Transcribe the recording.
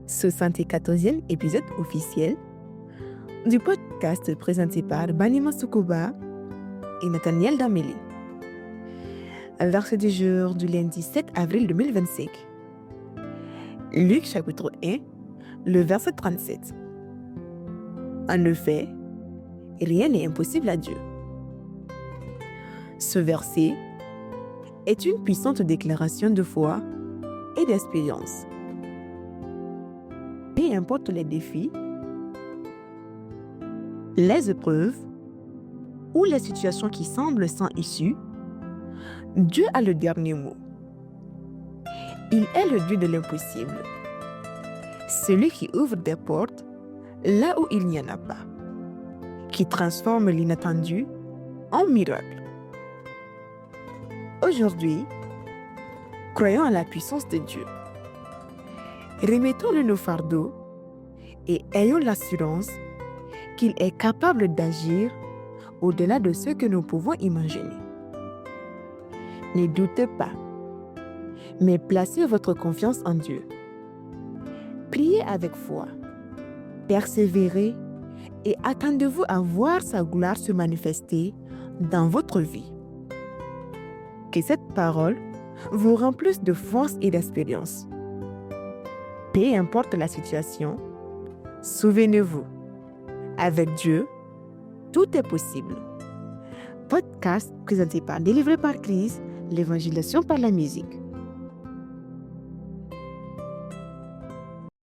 74e épisode officiel du podcast présenté par Banima Soukouba et Nathaniel Dameli. Verset du jour du lundi 7 avril 2025. Luc chapitre 1, le verset 37. En effet, rien n'est impossible à Dieu. Ce verset est une puissante déclaration de foi et d'expérience. Peu importe les défis, les épreuves ou les situations qui semblent sans issue, Dieu a le dernier mot. Il est le Dieu de l'impossible, celui qui ouvre des portes là où il n'y en a pas, qui transforme l'inattendu en miracle. Aujourd'hui, croyons à la puissance de Dieu. Remettons-le nos fardeaux et ayons l'assurance qu'il est capable d'agir au-delà de ce que nous pouvons imaginer. Ne doutez pas, mais placez votre confiance en Dieu. Priez avec foi, persévérez et attendez-vous à voir sa gloire se manifester dans votre vie. Que cette parole vous remplisse de force et d'expérience. Peu importe la situation, souvenez-vous, avec Dieu, tout est possible. Podcast présenté par Délivré par Christ, l'évangélisation par la musique.